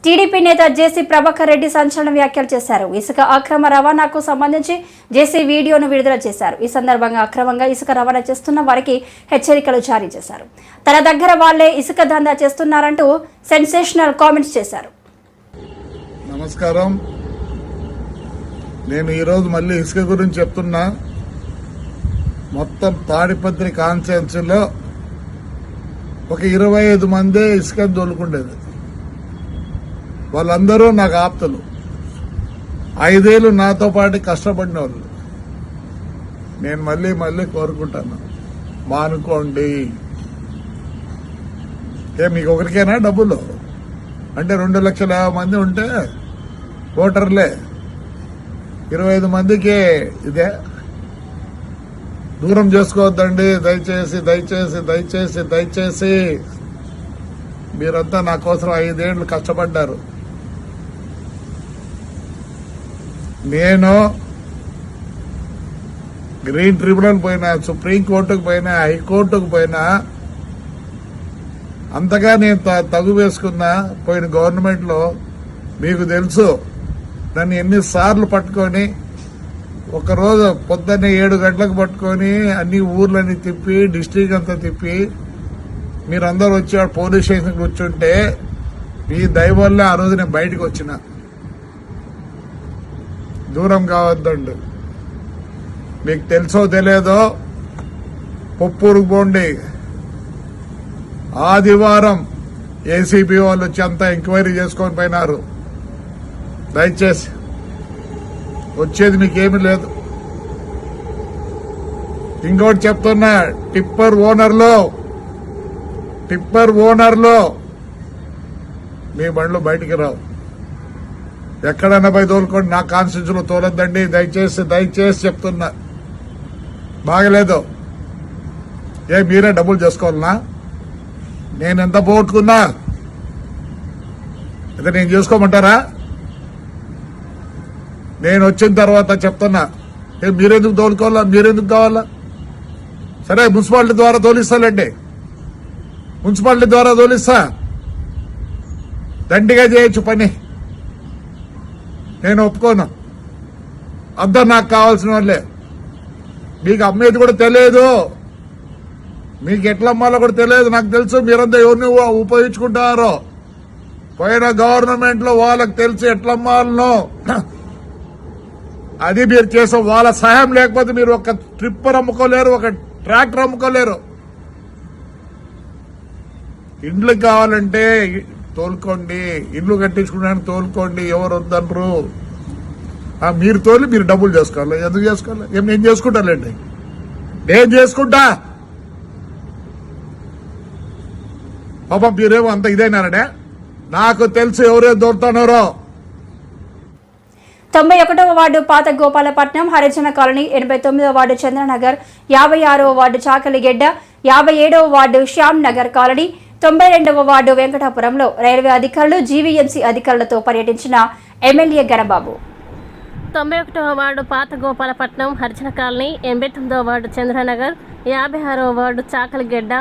TDP నేత జేసీ ప్రభాకర్ రెడ్డి సంచలన వ్యాఖ్యలు చేశారు. ఇసుక అక్రమ రవాణాకు సంబంధించి జేసీ వీడియోను విడుదల చేశారు. ఈ సందర్భంగా అక్రమంగా ఇసుక రవాణా చేస్తున్న వారికి హెచ్చరికలు జారీ చేశారు. తన దగ్గర వాళ్లే ఇసుక దందా చేస్తున్నారంటూ సెన్సేషనల్ కామెంట్స్ చేశారు. నమస్కారం. నేను ఈరోజు మళ్ళీ ఇసుక గురించి చెప్తున్నా. మొత్తం తాడిపత్రి కాన్స్టిట్యున్సీలో ఒక 25 మందే ఇసుక దొలుకుండేది. వాళ్ళందరూ నాకు ఆప్తులు. 5 ఏళ్ళు నాతో పాటు కష్టపడిన వాళ్ళు. నేను మళ్ళీ కోరుకుంటాను, మానుకోండి. మీకు ఒకరికైనా డబ్బులు అంటే 2 లక్షల మంది ఉంటే ఓటర్లే 25 మందికి ఇదే. దూరం చేసుకోవద్దండి. దయచేసి మీరంతా నా కోసం 5 ఏళ్ళు కష్టపడ్డారు. నేను గ్రీన్ ట్రిబ్యునల్ పోయినా, సుప్రీంకోర్టుకు పోయినా, హైకోర్టుకు పోయినా, అంతగా నేను తగు వేసుకున్నా. పోయిన గవర్నమెంట్ లో మీకు తెలుసు, నన్ను ఎన్నిసార్లు పట్టుకొని, ఒకరోజు పొద్దున్నే 7 గంటలకు పట్టుకొని అన్ని ఊర్లన్నీ తిప్పి, డిస్ట్రిక్ట్ అంతా తిప్పి, మీరందరూ వచ్చి పోలీస్ స్టేషన్ కూర్చుంటే మీ దయ వల్ల ఆ రోజు నేను బయటకు వచ్చిన. దూరం కావద్దండి. మీకు తెలుసో తెలియదో పొప్పూరుకు పోండి. ఆదివారం ఏసీబీ వాళ్ళు వచ్చి అంతా ఎంక్వైరీ చేసుకొని పోయినారు. దయచేసి వచ్చేది మీకేమీ లేదు. ఇంకోటి చెప్తున్నా, టిప్పర్ ఓనర్లో మీ బండ్లు బయటికి రావు. ఎక్కడైనా పోయి తోలుకోండి, నా కాన్స్టిట్యూన్సీలో తోలొద్దండి. దయచేసి చెప్తున్నా. బాగలేదు. మీరే డబ్బులు చేసుకోవాలనా? నేను ఎంత పోగొట్టుకున్నా అయితే నేను చేసుకోమంటారా? నేను వచ్చిన తర్వాత చెప్తున్నా, మీరెందుకు తోలుకోవాలా? మీరెందుకు కావాలా? సరే, మున్సిపాలిటీ ద్వారా తోలిస్తానండి. మున్సిపాలిటీ ద్వారా తోలిస్తా. దండిగా చేయొచ్చు పని. నేను ఒప్పుకోను. అద్దం నాకు కావాల్సిన వాళ్ళే. మీకు అమ్మేది కూడా తెలియదు, మీకు ఎట్లా అమ్మాలో కూడా తెలియదు. నాకు తెలుసు మీరంతా ఎవరిని ఉపయోగించుకుంటారో. పోయిన గవర్నమెంట్ లో వాళ్ళకి తెలుసు ఎట్లా అమ్మాలనో. అది మీరు చేసే వాళ్ళ సహాయం లేకపోతే మీరు ఒక ట్రిప్పర్ అమ్ముకోలేరు, ఒక ట్రాక్టర్ అమ్ముకోలేరు. ఇండ్లు కావాలంటే తోలుకోండి, ఇల్లు కట్టించుకోవడానికి తోలుకోండి. ఎవరు వద్దనరు. మీరు తోలి మీరు డబ్బులు చేసుకోవాలి. ఎందుకు చేసుకోవాలి? నేను చేసుకుంటానండి, నేను చేసుకుంటా. పాపం మీరేమో అంత ఇదైనారనే. నాకు తెలుసు ఎవరే దొరుకుతున్నారో. 91వ వార్డు పాత గోపాలపట్నం హరిజన కాలనీ, 89వ వార్డు చంద్రనగర్, 56వ వార్డు చాకలిగెడ్డ, 57వ వార్డు శ్యామ్ నగర్ కాలనీ, 92వ వార్డు వెంకటాపురంలో రైల్వే అధికారులు, జీవీఎంసీ అధికారులతో పర్యటించిన ఎమ్మెల్యే గణబాబు. 91వ వార్డు పాత గోపాలపట్నం హరిజన కాలనీ, 89వ వార్డు చంద్రనగర్, 56వ వార్డు చాకలిగెడ్డ,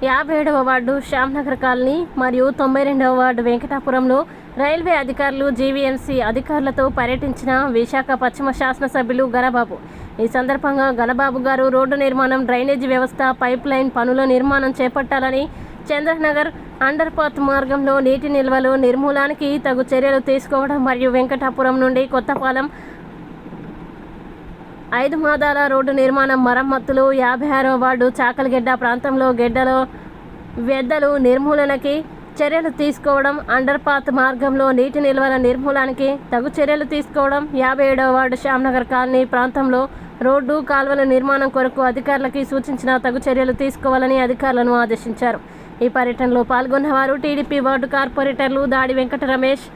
57వ వార్డు శ్యామ్ నగర్ కాలనీ మరియు 92వ వార్డు వెంకటాపురంలో రైల్వే అధికారులు, జీవీఎంసీ అధికారులతో పర్యటించిన విశాఖ పశ్చిమ శాసనసభ్యులు గణబాబు. ఈ సందర్భంగా గణబాబు గారు రోడ్డు నిర్మాణం, డ్రైనేజీ వ్యవస్థ, పైప్ లైన్ పనుల నిర్మాణం చేపట్టాలని, చంద్రనగర్ అండర్ పాత్ మార్గంలో నీటి నిల్వలు నిర్మూలనకి తగు చర్యలు తీసుకోవడం మరియు వెంకటాపురం నుండి కొత్తపాలెం 5 మాదాల రోడ్డు నిర్మాణం మరమ్మతులు, 56వ వార్డు చాకలిగెడ్డ ప్రాంతంలో గెడ్డలో వ్యర్థాలు నిర్మూలనకి చర్యలు తీసుకోవడం, అండర్ పాత్ మార్గంలో నీటి నిల్వల నిర్మూలనకి తగు చర్యలు తీసుకోవడం, 57వ వార్డు శ్యామ్నగర్ కాలనీ ప్రాంతంలో రోడ్డు కాల్వల నిర్మాణం కొరకు అధికారులకి సూచించిన తగు చర్యలు తీసుకోవాలని అధికారులను ఆదేశించారు. ఈ పర్యటనలో పాల్గొన్నవారు టీడీపీ వార్డు కార్పొరేటర్లు దాడి వెంకట రమేష్,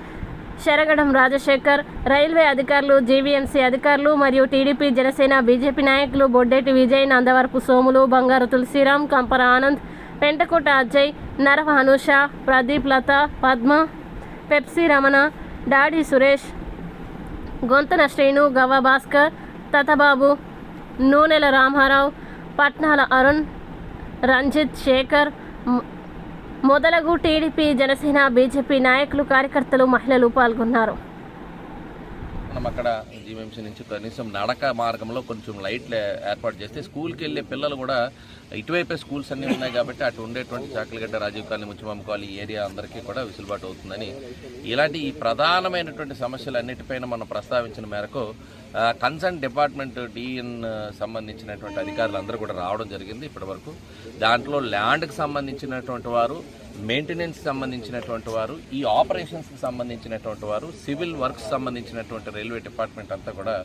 శరగడం రాజశేఖర్, రైల్వే అధికారులు, జీవీఎంసీ అధికారులు మరియు టీడీపీ, జనసేన, బీజేపీ నాయకులు బొడ్డేటి విజయ్, నందవరపు సోములు, బంగారు తులసిరామ్, కంపర ఆనంద్, పెంటకోట అజయ్, నరవ అనుష, ప్రదీప్, లత, పద్మ, పెప్సీ రమణ, డాడీ సురేష్, గొంతన శ్రీను, గవ్వ భాస్కర్, తతబాబు, నూనెల రామారావు, పట్నాల అరుణ్, రంజిత్, శేఖర్, మొదలగు టీడీపీ, జనసేన, బీజేపీ నాయకులు, కార్యకర్తలు, మహిళలు పాల్గొన్నారు. మనం అక్కడ జీవీఎంసీ నుంచి కనీసం నడక మార్గంలో కొంచెం లైట్లు ఏర్పాటు చేస్తే స్కూల్కి వెళ్ళే పిల్లలు కూడా ఇటువైపే స్కూల్స్ అన్నీ ఉన్నాయి కాబట్టి అటు ఉండేటువంటి చాకలిగడ్డ, రాజీవ్ కాలనీ, ముచ్చిమమ్మ కాలనీ ఈ ఏరియా అందరికీ కూడా వెసులుబాటు అవుతుందని ఇలాంటి ఈ ప్రధానమైనటువంటి సమస్యలన్నిటిపైన మనం ప్రస్తావించిన మేరకు కన్సర్న్ డిపార్ట్మెంట్ డిఎన్ సంబంధించినటువంటి అధికారులు అందరూ కూడా రావడం జరిగింది. ఇప్పటి వరకు దాంట్లో ల్యాండ్కి సంబంధించినటువంటి వారు, మెయింటెనెన్స్ సంబంధించినటువంటి వారు, ఈ ఆపరేషన్స్కి సంబంధించినటువంటి వారు, సివిల్ వర్క్స్ సంబంధించినటువంటి రైల్వే డిపార్ట్మెంట్ అంతా కూడా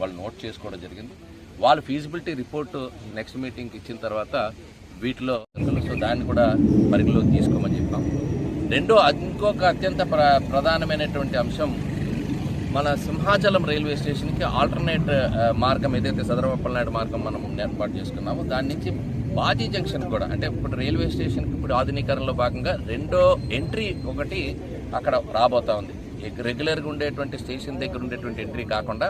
వాళ్ళు నోట్ చేసుకోవడం జరిగింది. వాళ్ళు ఫీజిబిలిటీ రిపోర్టు నెక్స్ట్ మీటింగ్కి ఇచ్చిన తర్వాత వీటిలో సో దాన్ని కూడా పరిగణలోకి తీసుకోమని చెప్పాం. ఇంకొక అత్యంత ప్రధానమైనటువంటి అంశం మన సింహాచలం రైల్వే స్టేషన్కి ఆల్టర్నేట్ మార్గం ఏదైతే సదరపల్నాడు మార్గం మనం ఏర్పాటు చేసుకున్నామో దాని నుంచి బాజీ జంక్షన్ కూడా, అంటే ఇప్పుడు రైల్వే స్టేషన్కి ఇప్పుడు ఆధునీకరణలో భాగంగా రెండో ఎంట్రీ ఒకటి అక్కడ రాబోతా ఉంది. రెగ్యులర్గా ఉండేటువంటి స్టేషన్ దగ్గర ఉండేటువంటి ఎంట్రీ కాకుండా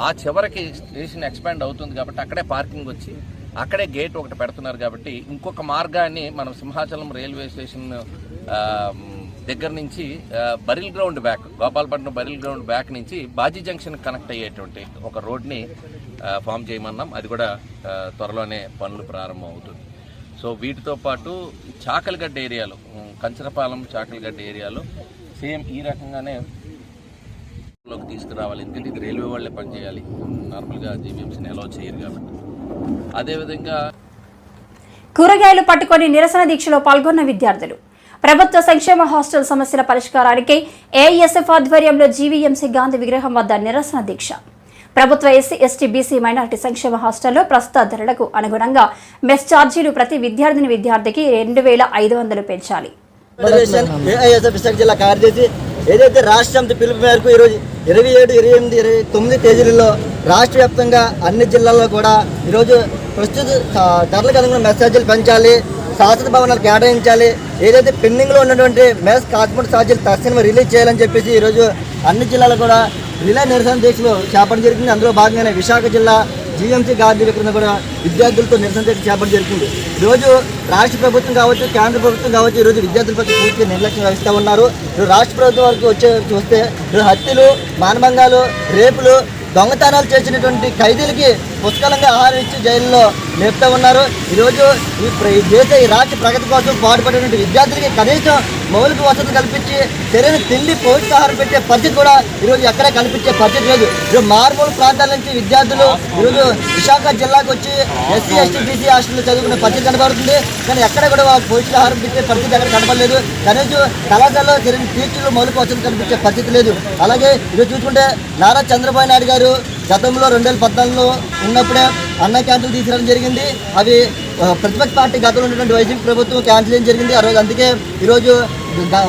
ఆ చివరికి స్టేషన్ ఎక్స్పాండ్ అవుతుంది కాబట్టి అక్కడే పార్కింగ్ వచ్చి అక్కడే గేట్ ఒకటి పెడుతున్నారు. కాబట్టి ఇంకొక మార్గాన్ని మనం సింహాచలం రైల్వే స్టేషన్ దగ్గర నుంచి బరిల్ ground back, Gopalapatnam బరిల్ ground back నుంచి బాజీ జంక్షన్ కనెక్ట్ అయ్యేటువంటి ఒక రోడ్ని ఫామ్ చేయమన్నాం. అది కూడా త్వరలోనే పనులు ప్రారంభం అవుతుంది. సో వీటితో పాటు చాకలిగడ్డ ఏరియాలో, కంచరపాలెం చాకలిగడ్డ ఏరియాలో సేమ్ ఈ రకంగానే లోకి తీసుకురావాలి. ఎందుకంటే ఇది రైల్వే వాళ్ళే పనిచేయాలి, నార్మల్గా జీవీఎంసీని అలౌ చేయరు కాబట్టి. అదేవిధంగా కూరగాయలు పట్టుకొని నిరసన దీక్షలో పాల్గొన్న విద్యార్థులు. ప్రభుత్వ సంక్షేమ హాస్టల్ సమస్యల పరిష్కారానికి ఏఐఎస్ఎఫ్ ఆధ్వర్యంలో జీవీఎంసీ గాంధీ విగ్రహం వద్ద నిరసన దీక్ష. ప్రభుత్వ ఎస్సీ, ఎస్టీ, బీసీ, మైనారిటీ సంక్షేమ హాస్టల్లో ప్రస్తుత ధరలకు అనుగుణంగా మెస్ ఛార్జీలు ప్రతి విద్యార్థికి 2500 పెంచాలి. ఏఐఎస్ఎఫ్ విశాఖ జిల్లా కార్యదర్శి ఏదైతే రాష్ట్ర సమితి పిలుపు మేరకు ఈరోజు 27, 28, 29 తేదీలలో రాష్ట్ర వ్యాప్తంగా అన్ని జిల్లాల్లో కూడా ఈరోజు ప్రస్తుత ధరలకు అనుగుణ మెస్ ఛార్జీలు పెంచాలి, శాశ్వత భవనాలు కేటాయించాలి, ఏదైతే పెండింగ్లో ఉన్నటువంటి మెస్ కాస్మెటిక్ ఛార్జీలు తక్షణమే రిలీజ్ చేయాలని చెప్పేసి ఈరోజు అన్ని జిల్లాలో కూడా రిలే నిరసన దీక్షలు చేపట్టడం జరిగింది. అందులో భాగంగానే విశాఖ జిల్లా జీఎంసీ గాంధీ విగ్రహం కూడా విద్యార్థులతో నిరసన దీక్ష చేపట్టడం జరిగింది. ఈరోజు రాష్ట్ర ప్రభుత్వం కావచ్చు, కేంద్ర ప్రభుత్వం కావచ్చు, ఈరోజు విద్యార్థుల పట్ల పూర్తిగా నిర్లక్ష్యం వహిస్తూ ఉన్నారు. ఈరోజు రాష్ట్ర ప్రభుత్వం వరకు చూస్తే హత్యలు, మానభంగాలు, రేపులు, దొంగతనాలు చేసినటువంటి ఖైదీలకి పుష్కలంగా ఆహారం ఇచ్చి జైల్లో లేపుతూ ఉన్నారు. ఈరోజు ఈ రాష్ట్ర ప్రగతి కోసం పాటుపడినటువంటి విద్యార్థులకి కనీసం మౌలిక వసతులు కల్పించి సరైన తిండి, పౌష్టికాహారం పెట్టే పరిస్థితి కూడా ఈరోజు ఎక్కడా కనిపించే పరిస్థితి లేదు. ఈరోజు మారుమూల ప్రాంతాల నుంచి విద్యార్థులు ఈరోజు విశాఖ జిల్లాకు వచ్చి ఎస్సీ, ఎస్టీ, బీసీ హాస్టల్లో చదువుకునే పరిస్థితి కనబడుతుంది. కానీ ఎక్కడ కూడా పౌష్టికాహారం పెట్టే పరిస్థితి ఎక్కడ కనబడలేదు. కనీసం కళాశాలలో సరైన టీచర్లు, మౌలిక వసతులు కనిపించే పరిస్థితి లేదు. అలాగే ఈరోజు చూసుకుంటే నారా చంద్రబాబు నాయుడు గారు గతంలో 2014లో ఉన్నప్పుడే అన్న క్యాంటీన్లు తీసుకురావడం జరిగింది. అవి ప్రతిపక్ష పార్టీ గతంలో ఉన్నటువంటి వైసీపీ ప్రభుత్వం క్యాన్సిల్ చేయడం జరిగింది. ఆ రోజు అందుకే ఈరోజు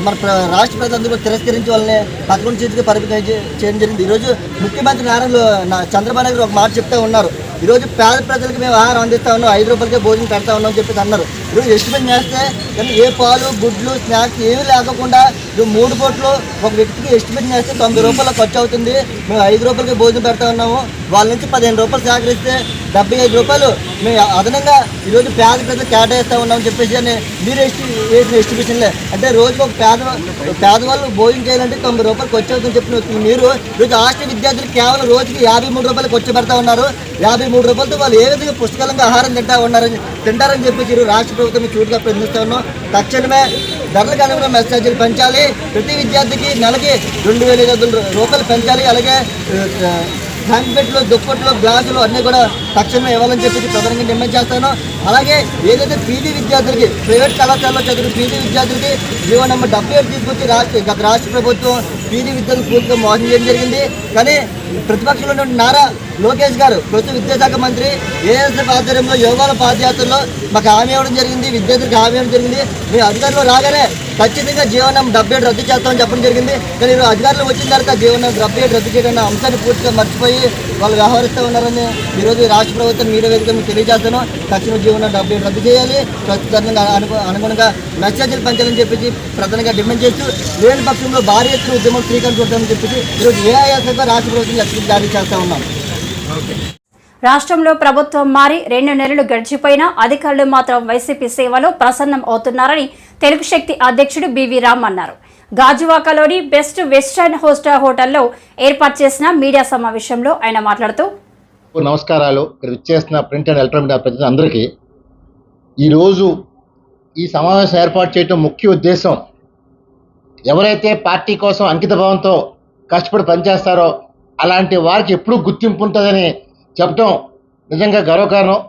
మన రాష్ట్ర ప్రజలందరూ తిరస్కరించి వాళ్ళని 11 సీట్లకి పరిమితం చేయడం జరిగింది. ఈరోజు ముఖ్యమంత్రి చంద్రబాబు నాయుడు ఒక మాట చెప్తూ ఉన్నారు. ఈరోజు పేద ప్రజలకు మేము ఆహారం అందిస్తూ ఉన్నాం, 5 రూపాయలకే భోజనం పెడతా ఉన్నాం అని చెప్పేసి అన్నారు. ఈరోజు ఎస్టిమేట్ చేస్తే కానీ ఏ పాలు, గుడ్లు, స్నాక్స్ ఏమీ లేకుండా 3 పూటలు ఒక వ్యక్తికి ఎస్టిమేట్ చేస్తే 90 రూపాయలు ఖర్చు అవుతుంది. మేము 5 రూపాయలకి భోజనం పెడతా ఉన్నాము. వాళ్ళ నుంచి 15 రూపాయలు సేకరిస్తే 75 రూపాయలు మేము అదనంగా ఈరోజు పేద ప్రజలు కేటాయిస్తూ ఉన్నామని చెప్పేసి అని మీరు వేసిన ఎస్టిమేషన్లే. అంటే రోజుకు ఒక పేదవాళ్ళు భోజనం చేయాలంటే 90 రూపాయలు ఖర్చు అవుతుందని చెప్పిన మీరు ఈరోజు హాస్టల్ విద్యార్థులు కేవలం రోజుకి 53 రూపాయలు ఖర్చు పెడతా ఉన్నారు. 53 రూపాయలతో వాళ్ళు ఏ విధంగా పుష్కలంగా ఆహారం తింటారని చెప్పేసి ఈరోజు రాష్ట్ర ప్రభుత్వం చూటుగా ప్రయత్నిస్తూ ఉన్నాం. తక్షణమే ధరలకు అనుగుణ మెస్ ఛార్జీలు పెంచాలి. ప్రతి విద్యార్థికి నెలకి 2500 రూపాయలు పెంచాలి. అలాగే హ్యాండ్బెట్లు, దుప్పట్లు, గ్లాసులు అన్నీ కూడా తక్షణమే ఇవ్వాలని చెప్పేసి ప్రధానంగా డిమాండ్ చేస్తాను. అలాగే ఏదైతే పీజీ విద్యార్థులకి, ప్రైవేట్ కళాశాలలో చదివిన పీజీ విద్యార్థులకి జీవో నెంబర్ 77 తీసుకొచ్చి గత రాష్ట్ర ప్రభుత్వం పీజీ విద్యార్థులు పూర్తిగా మోసం చేయడం జరిగింది. కానీ ప్రతిపక్షంలో ఉన్న నారా లోకేష్ గారు ప్రస్తుత విద్యాశాఖ మంత్రి ఏఎస్ఎఫ్ ఆధ్వర్యంలో యోగాల పాదయాత్రలో మాకు హామీ ఇవ్వడం జరిగింది, విద్యార్థులకు హామీ ఇవ్వడం జరిగింది. మేము అధికారంలో రాగానే ఖచ్చితంగా జీవో నెంబర్ 77 రద్దు చేస్తామని చెప్పడం జరిగింది. కానీ ఈరోజు అధికారులు వచ్చిన తర్వాత జీవో నెంబర్ 77 రద్దు చేయడం అంశాన్ని పూర్తిగా మర్చిపోయి వాళ్ళు వ్యవహరిస్తూ ఉన్నారని ఈరోజు రాష్ట్ర ప్రభుత్వం మీడియా వేదిక మీకు తెలియజేస్తాను. తక్షణం జీవో నెంబర్ 77 రద్దు చేయాలి, ప్రస్తుతంగా అనుగుణంగా మెస్ ఛార్జీలు పెంచాలని చెప్పేసి ప్రధానంగా డిమాండ్ చేస్తూ లేని పక్షంలో భారీ ఎత్తున ఉద్యమం శ్రీకారం చుట్టామని చెప్పేసి ఈరోజు ఏఐఎస్ఎఫ్ రాష్ట్ర ప్రభుత్వం హెచ్చరికలు జారీ చేస్తా ఉన్నాం. రాష్ట్రంలో ప్రభుత్వం మారి 2 నెలలు గడిచిపోయినా అధికారులు మాత్రం వైసీపీ సేవలో ప్రసన్నం అవుతున్నారని తెలుగు శక్తి అధ్యక్షుడు బివి రామ్ అన్నారు. గాజువాకలోని బెస్ట్ వెస్టర్న్ హోటల్లో ఏర్పాటు చేసిన మీడియా సమావేశంలో ఆయన మాట్లాడుతూ, నమస్కారాలు. ఇక్కడ విచ్చేసిన ప్రింట్ అండ్ ఎలక్ట్రానిక్ మీడియా ప్రతినిధులందరికీ ఈరోజు ఈ సమావేశం ఏర్పాటు చేయడం ముఖ్య ఉద్దేశం, ఎవరైతే పార్టీ కోసం అంకిత భావంతో కష్టపడి పనిచేస్తారో అలాంటి వారికి ఎప్పుడూ గుర్తింపు ఉంటుందని చెప్పడం నిజంగా గర్వకారణం.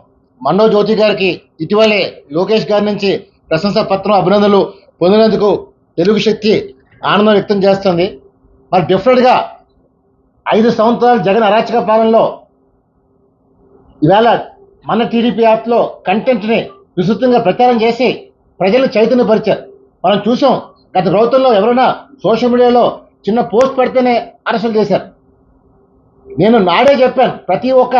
మనోజ్ జ్యోతి గారికి ఇటీవలే లోకేష్ గారి నుంచి ప్రశంసా పత్రం అభినందనలు పొందినందుకు తెలుగు శక్తి ఆనందం వ్యక్తం చేస్తుంది. మరి డెఫినెట్గా 5 సంవత్సరాల జగన్ అరాచక పాలనలో ఇవాళ మన టీడీపీ యాప్లో కంటెంట్ని విస్తృతంగా ప్రచారం చేసి ప్రజలను చైతన్యపరిచారు. మనం చూసాం, గత ప్రభుత్వంలో ఎవరైనా సోషల్ మీడియాలో చిన్న పోస్ట్ పెడితేనే అరెస్టులు చేశారు. నేను నాడే చెప్పాను, ప్రతి ఒక్క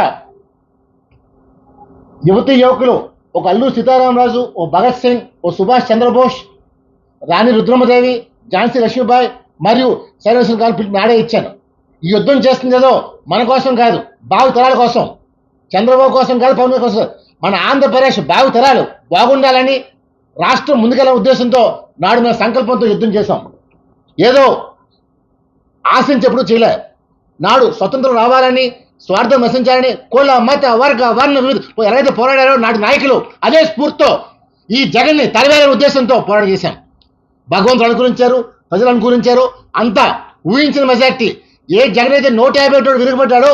యువతీ యువకులు, ఒక అల్లూరి సీతారామరాజు, ఓ భగత్ సింగ్, ఓ సుభాష్ చంద్రబోస్, రాణి రుద్రమదేవి, ఝాన్సీ లక్ష్మీబాయి మరియు సైనిక గారు నాడే ఇచ్చాను. ఈ యుద్ధం చేస్తుంది ఏదో మన కోసం కాదు, భావి తరాల కోసం, చంద్రబాబు కోసం కాదు, పవన్ కోసం, మన ఆంధ్రప్రదేశ్ భావి తరాలు బాగుండాలని, రాష్ట్రం ముందుకెళ్ళే ఉద్దేశంతో నాడు మన సంకల్పంతో యుద్ధం చేశాం. ఏదో ఆశించేప్పుడు చేయలే. నాడు స్వతంత్రం రావాలని, స్వార్థం నశించాలని, కుల మత వర్గ వర్ణ ఎవరైతే పోరాడారో నాటి నాయకులు అదే స్ఫూర్తితో ఈ జగన్ని తరివేయాలనే ఉద్దేశంతో పోరాటం చేశాం. భగవంతుడు అనుకూలించారు, ప్రజలు అనుకూలించారు, అంతా ఊహించిన మెజార్టీ. ఏ జగన్ అయితే 150 విరుగుపడ్డాడో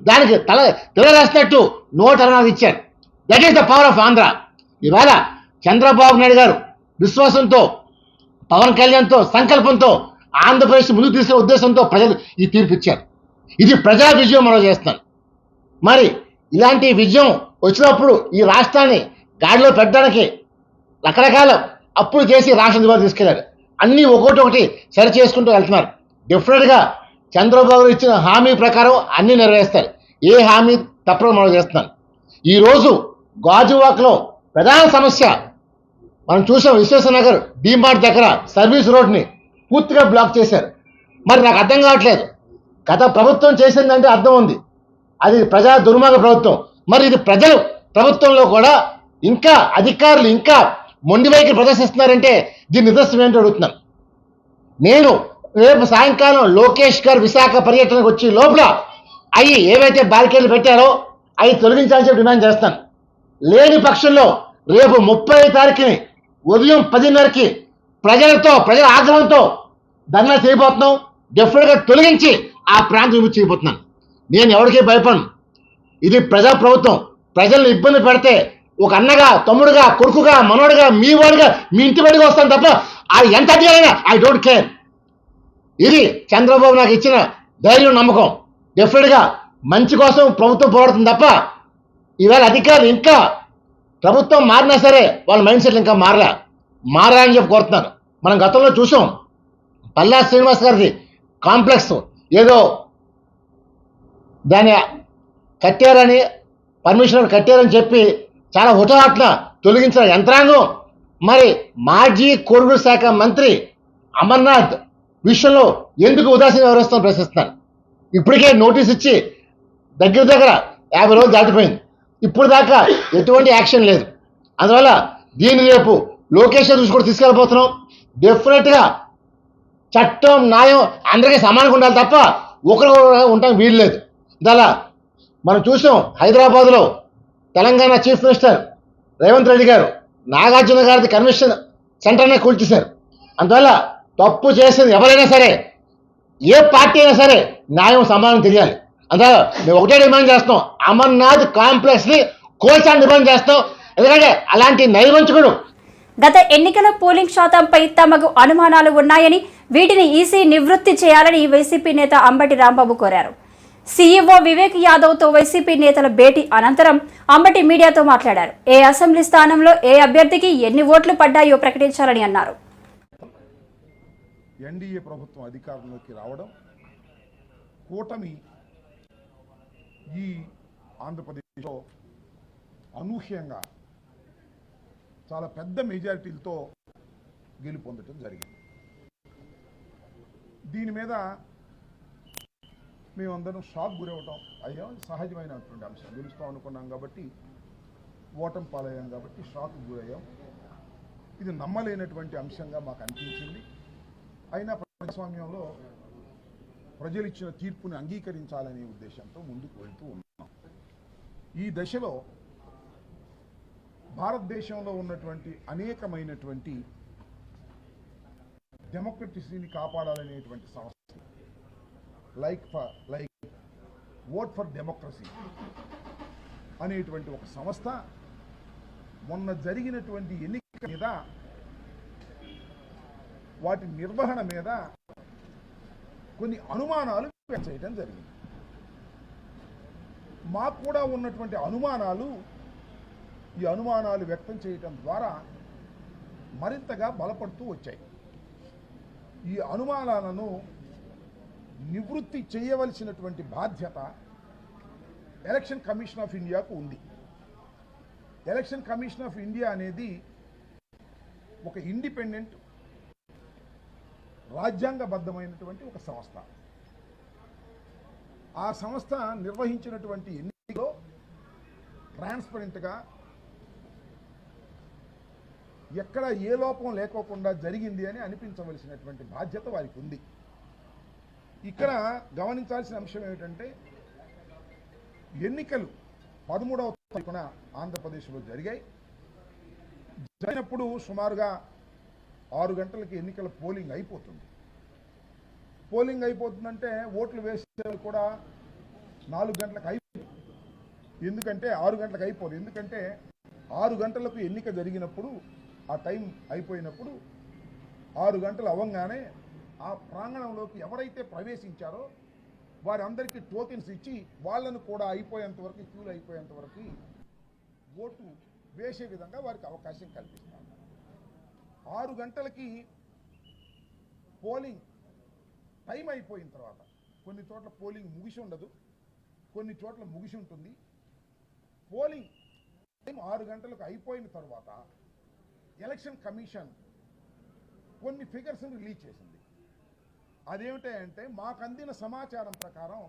దానికి తెలరాసినట్టు 164 ఇచ్చారు. That is the power of Andhra. ఇవాళ చంద్రబాబు నాయుడు గారు విశ్వాసంతో, పవన్ కళ్యాణ్తో సంకల్పంతో ఆంధ్రప్రదేశ్ ముందుకు తీసుకునే ఉద్దేశంతో ప్రజలు ఈ తీర్పు ఇచ్చారు. ఇది ప్రజా విజయం మనం చేస్తున్నాం. మరి ఇలాంటి విజయం వచ్చినప్పుడు ఈ రాష్ట్రాన్ని గాడిలో పెట్టడానికి రకరకాల అప్పులు చేసి రాష్ట్రం దివాళ తీసుకెళ్లారు. అన్నీ ఒకటి సరి చేసుకుంటూ వెళ్తున్నారు. డెఫినెట్గా చంద్రబాబు ఇచ్చిన హామీ ప్రకారం అన్నీ నెరవేరుస్తారు. ఏ హామీ తప్పడం మనం చేస్తున్నాం. ఈరోజు గాజువాక్లో ప్రధాన సమస్య మనం చూసాం, విశ్వేశ్వరనగర్ డీమార్ట్ దగ్గర సర్వీస్ రోడ్ని పూర్తిగా బ్లాక్ చేశారు. మరి నాకు అర్థం కావట్లేదు, గత ప్రభుత్వం చేసిందంటే అర్థం ఉంది, అది ప్రజా దుర్మార్గ ప్రభుత్వం. మరి ఇది ప్రజలు ప్రభుత్వంలో కూడా ఇంకా అధికారులు ఇంకా మొండి వైఖరి ప్రదర్శిస్తున్నారంటే దీని నిదర్శనం ఏంటో అడుగుతున్నాను. నేను రేపు సాయంకాలం లోకేష్ గారు విశాఖ పర్యటనకు వచ్చి లోపల అవి ఏవైతే బ్యారికేడ్లు పెట్టారో అవి తొలగించాలని చెప్పి డిమాండ్ చేస్తాను. లేని పక్షంలో రేపు 30వ తారీఖుని ఉదయం 10:30కి ప్రజల ఆగ్రహంతో ధర్నా చేయబోతున్నాం. డెఫినెట్గా తొలగించి ఆ ప్రాంతం విముక్తి చేయబోతున్నాను. నేను ఎవరికీ భయపడను. ఇది ప్రజా ప్రభుత్వం. ప్రజలను ఇబ్బంది పెడితే ఒక అన్నగా, తమ్ముడుగా, కొడుకుగా, మనోడుగా, మీ వాడుగా, మీ ఇంటి బడిగా వస్తాను తప్ప అది ఎంత అడిగారైనా ఐ డోంట్ కేర్. ఇది చంద్రబాబు నాకు ఇచ్చిన ధైర్యం, నమ్మకం. డెఫినెట్గా మంచి కోసం ప్రభుత్వం పోరాడుతుంది తప్ప ఈవేళ అధికారులు ఇంకా ప్రభుత్వం మారినా సరే వాళ్ళ మైండ్ సెట్లు ఇంకా మారాలని చెప్పి కోరుతున్నాను. మనం గతంలో చూసాం, పల్లా శ్రీనివాస్ గారిది కాంప్లెక్స్ ఏదో దాన్ని కట్టారని, పర్మిషన్ కట్టారని చెప్పి చాలా హుటాహట్న తొలగించిన యంత్రాంగం. మరి మాజీ కొనుగోలు శాఖ మంత్రి అమర్నాథ్ విషయంలో ఎందుకు ఉదాసీన వ్యవహరిస్తామని ప్రశ్నిస్తున్నాను. ఇప్పటికే నోటీస్ ఇచ్చి దగ్గర 50 రోజులు దాటిపోయింది. ఇప్పుడు దాకా ఎటువంటి యాక్షన్ లేదు. అందువల్ల దీన్ని రేపు లోకేష్ దృష్టి కూడా తీసుకెళ్ళిపోతున్నాం. డెఫినెట్గా చట్టం, న్యాయం అందరికీ సమానంగా ఉండాలి తప్ప ఒకరు ఉండడానికి వీలు లేదు. అలా మనం చూసాం, హైదరాబాద్లో తెలంగాణ చీఫ్ మినిస్టర్ రేవంత్ రెడ్డి గారు నాగార్జున గారి కన్వెన్షన్ సెంటర్నే కూల్చేశారు. అందువల్ల తప్పు చేసింది ఎవరైనా సరే, ఏ పార్టీ అయినా సరే న్యాయం సమానం తెలియాలి. అందువల్ల మేము ఒకటే డిమాండ్ చేస్తాం, అమర్నాథ్ కాంప్లెక్స్ని కోల్చాలని డిమాండ్ చేస్తాం. ఎందుకంటే అలాంటి నైవంచకుడు గత ఎన్నికల పోలింగ్ శాతంపై తమకు అనుమానాలు ఉన్నాయని, వీటిని ఈసీ నివృత్తి చేయాలని వైసీపీ నేత అంబటి రాంబాబు కోరారు. సీఈఓ వివేక్ యాదవ్తో వైసీపీ నేతల భేటీ అనంతరం అంబటి మీడియాతో మాట్లాడారు. ఏ అసెంబ్లీ స్థానంలో ఏ అభ్యర్థికి ఎన్ని ఓట్లు పడ్డాయో ప్రకటించాలని అన్నారు. ఎన్డీఏ ప్రభుత్వం అధికారంలోకి రావడం, కూటమి ఈ ఆంధ్రప్రదేశ్లో అనూహ్యంగా చాలా పెద్ద మెజారిటీలతో గెలుపొందడం జరిగింది. దీని మీద మేమందరం షాక్ గురవటం అయ్యాం. సహజమైనటువంటి అంశం. గెలుస్తాం అనుకున్నాం కాబట్టి, ఓటమి పాలయ్యాం కాబట్టి షాక్ గురయ్యాం. ఇది నమ్మలేనటువంటి అంశంగా మాకు అనిపించింది. అయినా ప్రజాస్వామ్యంలో ప్రజలు ఇచ్చిన తీర్పుని అంగీకరించాలనే ఉద్దేశంతో ముందుకు వెళ్తూ ఉన్నాం. ఈ దశలో భారతదేశంలో ఉన్నటువంటి అనేకమైనటువంటి డెమోక్రసీని కాపాడాలనేటువంటి సంస్థ లైక్ ఓట్ ఫర్ డెమోక్రసీ అనేటువంటి ఒక సంస్థ మొన్న జరిగినటువంటి ఎన్నికల మీద, వాటి నిర్వహణ మీద కొన్ని అనుమానాలు వ్యక్తం చేయడం జరిగింది. మాకు కూడా ఉన్నటువంటి ఈ అనుమానాలు వ్యక్తం చేయడం ద్వారా మరింతగా బలపడుతూ వచ్చాయి. ఈ అనుమానాలను నివృత్తి చేయవలసినటువంటి బాధ్యత ఎలక్షన్ కమిషన్ ఆఫ్ ఇండియాకు ఉంది. ఎలక్షన్ కమిషన్ ఆఫ్ ఇండియా అనేది ఒక ఇండిపెండెంట్ రాజ్యాంగబద్ధమైనటువంటి ఒక సంస్థ. ఆ సంస్థ నిర్వహించినటువంటి ఎన్నికల్లో ట్రాన్స్పరెంట్గా ఎక్కడ ఏ లోపం లేకోకుండా జరిగింది అని అనిపించవలసినటువంటి బాధ్యత వారికి ఉంది. ఇక్కడ గమనించాల్సిన అంశం ఏమిటంటే, ఎన్నికలు 13వ తారీఖున ఆంధ్రప్రదేశ్లో జరిగినప్పుడు సుమారుగా 6 గంటలకి ఎన్నికల పోలింగ్ అయిపోతుంది. పోలింగ్ అయిపోతుందంటే ఓట్లు వేసేది కూడా 4 గంటలకు అయిపోతుంది. ఎందుకంటే 6 గంటలకు అయిపోదు. ఎందుకంటే 6 గంటలకు ఎన్నిక జరిగినప్పుడు, ఆ టైం అయిపోయినప్పుడు 6 గంటలు అవ్వగానే ఆ ప్రాంగణంలోకి ఎవరైతే ప్రవేశించారో వారందరికీ టోకెన్స్ ఇచ్చి వాళ్ళను కూడా అయిపోయేంత వరకు, క్యూలు అయిపోయేంత వరకు ఓటు వేసే విధంగా వారికి అవకాశం కల్పిస్తారు. 6 గంటలకి పోలింగ్ టైం అయిపోయిన తర్వాత కొన్ని చోట్ల పోలింగ్ ముగిసి ఉండదు, కొన్ని చోట్ల ముగిసి ఉంటుంది. పోలింగ్ టైం 6 గంటలకు అయిపోయిన తర్వాత ఎలక్షన్ కమిషన్ కొన్ని ఫిగర్స్ని రిలీజ్ చేసింది. అదేమిటంటే, మాకు అందిన సమాచారం ప్రకారం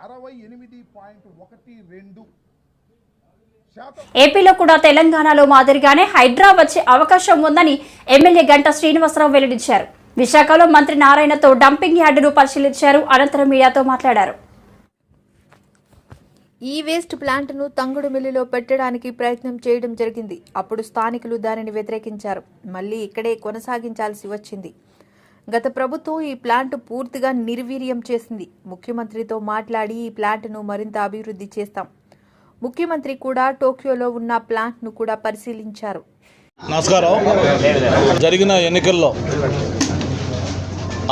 68.12% ఏపీలో కూడా తెలంగాణలో మాదిరిగానే హైడ్రా వచ్చే అవకాశం ఉందని ఎమ్మెల్యే గంటా శ్రీనివాసరావు వెల్లడించారు. విశాఖలో మంత్రి నారాయణతో డంపింగ్ యార్డును పరిశీలించారు. అనంతరం మీడియాతో మాట్లాడారు. ఈ వేస్ట్ ప్లాంట్ను తంగుడు మిల్లులో పెట్టడానికి ప్రయత్నం చేయడం జరిగింది. అప్పుడు స్థానికులు దానిని వ్యతిరేకించారు. మళ్ళీ ఇక్కడే కొనసాగించాల్సి వచ్చింది. గత ప్రభుత్వం ఈ ప్లాంట్ పూర్తిగా నిర్వీర్యం చేసింది. ముఖ్యమంత్రితో మాట్లాడి ఈ ప్లాంట్ను మరింత అభివృద్ధి చేస్తాం. ముఖ్యమంత్రి కూడా టోక్యోలో ఉన్న ప్లాంట్ను కూడా పరిశీలించారు. నమస్కారం. జరిగిన ఎన్నికల్లో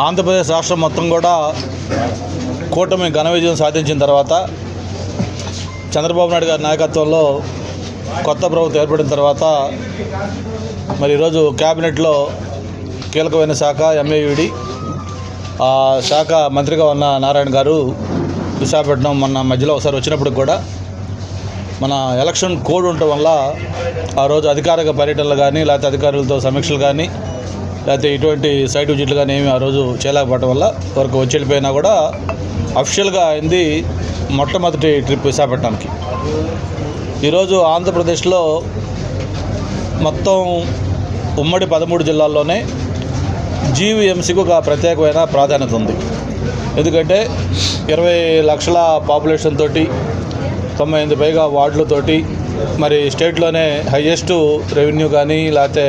ఆంధ్రప్రదేశ్ రాష్ట్రం మొత్తం కూడా కూటమి ఘన విజయం సాధించిన తర్వాత, చంద్రబాబు నాయుడు గారి నాయకత్వంలో కొత్త ప్రభుత్వం ఏర్పడిన తర్వాత, మరి ఈరోజు క్యాబినెట్లో కీలకమైన శాఖ ఎంఏయుడి ఆ శాఖ మంత్రిగా ఉన్న నారాయణ గారు విశాఖపట్నం మొన్న మధ్యలో ఒకసారి వచ్చినప్పుడు కూడా మన ఎలక్షన్ కోడ్ ఉండటం వల్ల ఆ రోజు అధికారిక పర్యటనలు కానీ, లేకపోతే అధికారులతో సమీక్షలు కానీ, లేకపోతే ఇటువంటి సైట్ విజిట్లు కానీ ఏమి ఆ రోజు చేయలేకపోవడం వల్ల వరకు వచ్చి వెళ్ళిపోయినా కూడా అఫిషియల్గా అయింది మొట్టమొదటి ట్రిప్ విశాఖపట్నానికి. ఈరోజు ఆంధ్రప్రదేశ్లో మొత్తం ఉమ్మడి 13 జిల్లాల్లోనే జీవీఎంసీకి ఒక ప్రత్యేకమైన ప్రాధాన్యత ఉంది. ఎందుకంటే 20 లక్షల పాపులేషన్ తోటి 98 పైగా వార్డులతోటి, మరి స్టేట్లోనే హైయెస్ట్ రెవెన్యూ కానీ, లేకపోతే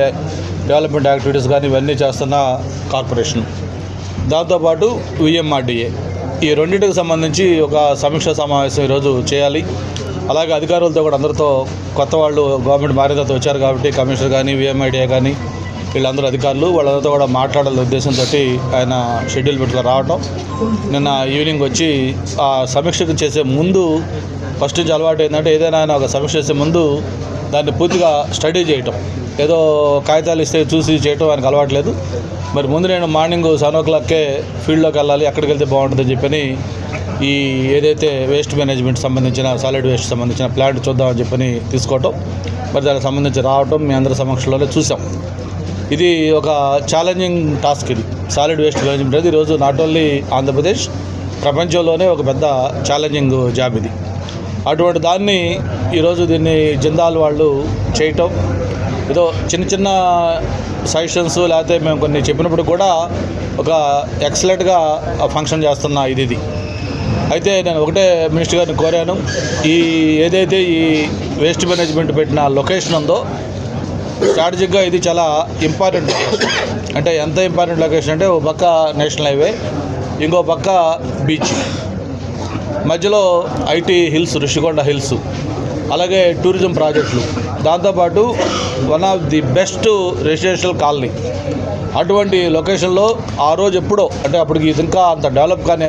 డెవలప్మెంట్ యాక్టివిటీస్ కానీ ఇవన్నీ చేస్తున్న కార్పొరేషన్. దాంతోపాటు విఎంఆర్డీఏ, ఈ రెండింటికి సంబంధించి ఒక సమీక్షా సమావేశం ఈరోజు చేయాలి. అలాగే అధికారులతో కూడా, అందరితో కొత్త వాళ్ళు గవర్నమెంట్ మారేదతో వచ్చారు కాబట్టి కమిషనర్ కానీ, విఎంఐడిఏ కానీ వీళ్ళందరూ అధికారులు వాళ్ళందరితో కూడా మాట్లాడాలనే ఉద్దేశంతో ఆయన షెడ్యూల్ పెట్టుకుని రావటం. నిన్న ఈవినింగ్ వచ్చి ఆ సమీక్షకు చేసే ముందు ఫస్ట్ నుంచి అలవాటు ఏంటంటే, ఏదైనా ఆయన ఒక సమీక్ష చేసే ముందు దాన్ని పూర్తిగా స్టడీ చేయటం, ఏదో కాగితాలు ఇస్తే చూసి చేయటం ఆయనకు అలవాట్లేదు. మరి ముందు నేను మార్నింగ్ 7 o'clock ఫీల్డ్లోకి వెళ్ళాలి, అక్కడికి వెళ్తే బాగుంటుందని చెప్పని ఈ ఏదైతే వేస్ట్ మేనేజ్మెంట్ సంబంధించిన, సాలిడ్ వేస్ట్ సంబంధించిన ప్లాంట్ చూద్దామని చెప్పని తీసుకోవటం, మరి దానికి సంబంధించి రావటం మీ అందరి సమక్షంలోనే చూసాం. ఇది ఒక ఛాలెంజింగ్ టాస్క్. ఇది సాలిడ్ వేస్ట్ మేనేజ్మెంట్ అనేది ఈరోజు నాట్ ఓన్లీ ఆంధ్రప్రదేశ్, ప్రపంచంలోనే ఒక పెద్ద ఛాలెంజింగ్ జాబ్ ఇది. అటువంటి దాన్ని ఈరోజు దీన్ని జిందాల్ వాళ్ళు చేయటం, ఏదో చిన్న చిన్న సజెషన్స్ లేకపోతే మేము కొన్ని చెప్పినప్పుడు కూడా ఒక ఎక్సలెంట్గా ఫంక్షన్ చేస్తున్న ఇది. అయితే నేను ఒకటే మినిస్టర్ గారిని కోరాను, ఏదైతే ఈ వేస్ట్ మేనేజ్మెంట్ పెట్టిన లొకేషన్ ఉందో స్ట్రాటజిక్గా ఇది చాలా ఇంపార్టెంట్ లొకేషన్. అంటే ఎంత ఇంపార్టెంట్ లొకేషన్ అంటే ఓ పక్క నేషనల్ హైవే, ఇంకో పక్క బీచ్, మధ్యలో ఐటీ హిల్స్, ఋషికొండ హిల్స్, అలాగే టూరిజం ప్రాజెక్టులు, దాంతోపాటు one of the best residential colony. అటువంటి లొకేషన్లో ఆ రోజు ఎప్పుడో అంటే అప్పటికి ఇంకా అంత డెవలప్ కానీ